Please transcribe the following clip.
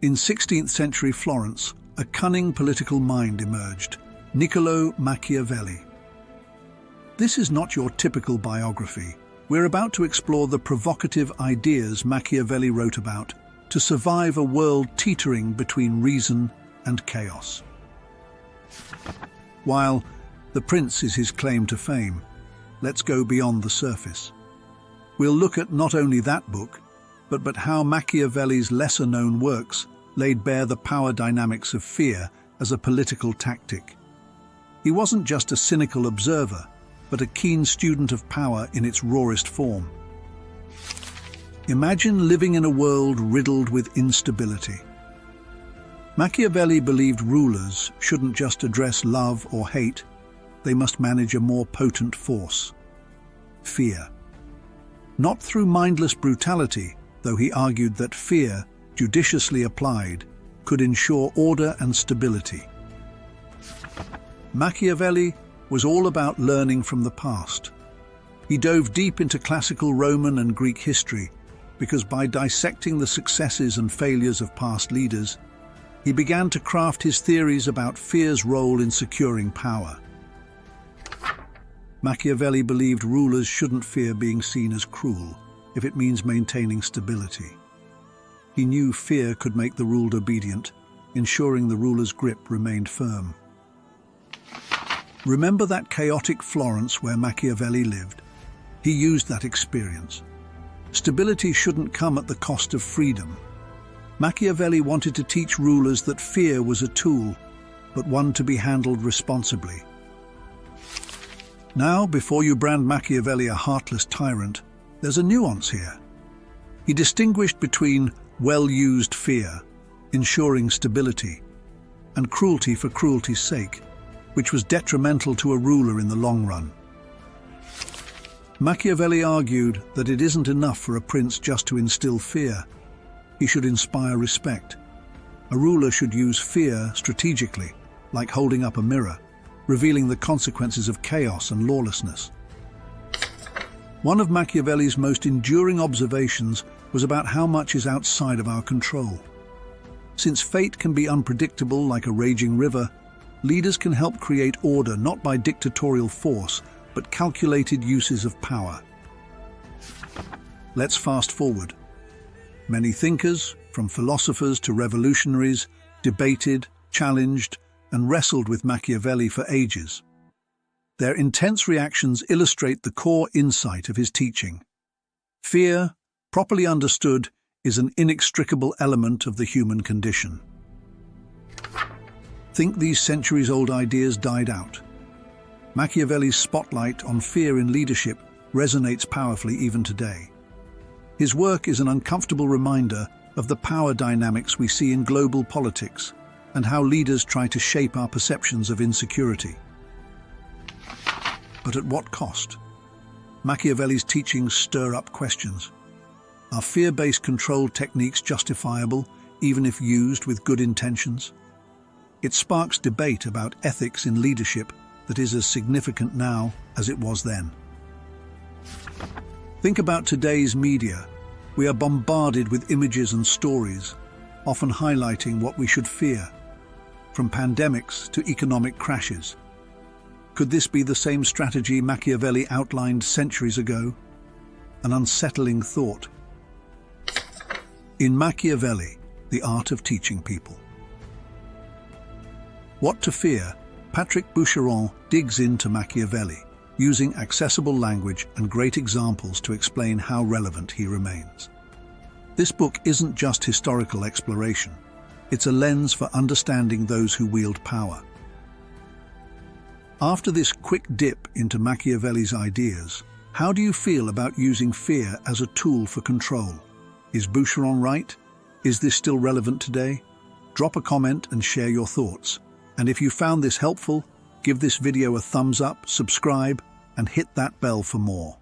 In 16th century Florence, a cunning political mind emerged, Niccolò Machiavelli. This is not your typical biography. We're about to explore the provocative ideas Machiavelli wrote about to survive a world teetering between reason and chaos. While The Prince is his claim to fame, let's go beyond the surface. We'll look at not only that book, but how Machiavelli's lesser-known works laid bare the power dynamics of fear as a political tactic. He wasn't just a cynical observer, but a keen student of power in its rawest form. Imagine living in a world riddled with instability. Machiavelli believed rulers shouldn't just address love or hate, they must manage a more potent force: fear. Not through mindless brutality, though he argued that fear, judiciously applied, could ensure order and stability. Machiavelli was all about learning from the past. He dove deep into classical Roman and Greek history because by dissecting the successes and failures of past leaders, he began to craft his theories about fear's role in securing power. Machiavelli believed rulers shouldn't fear being seen as cruel if it means maintaining stability. He knew fear could make the ruled obedient, ensuring the ruler's grip remained firm. Remember that chaotic Florence where Machiavelli lived? He used that experience. Stability shouldn't come at the cost of freedom. Machiavelli wanted to teach rulers that fear was a tool, but one to be handled responsibly. Now, before you brand Machiavelli a heartless tyrant, there's a nuance here. He distinguished between well-used fear, ensuring stability, and cruelty for cruelty's sake, which was detrimental to a ruler in the long run. Machiavelli argued that it isn't enough for a prince just to instill fear. He should inspire respect. A ruler should use fear strategically, like holding up a mirror, revealing the consequences of chaos and lawlessness. One of Machiavelli's most enduring observations was about how much is outside of our control. Since fate can be unpredictable like a raging river, leaders can help create order not by dictatorial force, but calculated uses of power. Let's fast forward. Many thinkers, from philosophers to revolutionaries, debated, challenged, and wrestled with Machiavelli for ages. Their intense reactions illustrate the core insight of his teaching. Fear, properly understood, is an inextricable element of the human condition. Think these centuries-old ideas died out? Machiavelli's spotlight on fear in leadership resonates powerfully even today. His work is an uncomfortable reminder of the power dynamics we see in global politics and how leaders try to shape our perceptions of insecurity. But at what cost? Machiavelli's teachings stir up questions. Are fear-based control techniques justifiable, even if used with good intentions? It sparks debate about ethics in leadership that is as significant now as it was then. Think about today's media. We are bombarded with images and stories, often highlighting what we should fear, from pandemics to economic crashes. Could this be the same strategy Machiavelli outlined centuries ago? An unsettling thought. In Machiavelli, The Art of Teaching People. What to Fear? Patrick Boucheron digs into Machiavelli, using accessible language and great examples to explain how relevant he remains. This book isn't just historical exploration. It's a lens for understanding those who wield power. After this quick dip into Machiavelli's ideas, how do you feel about using fear as a tool for control? Is Boucheron right? Is this still relevant today? Drop a comment and share your thoughts. And if you found this helpful, give this video a thumbs up, subscribe, and hit that bell for more.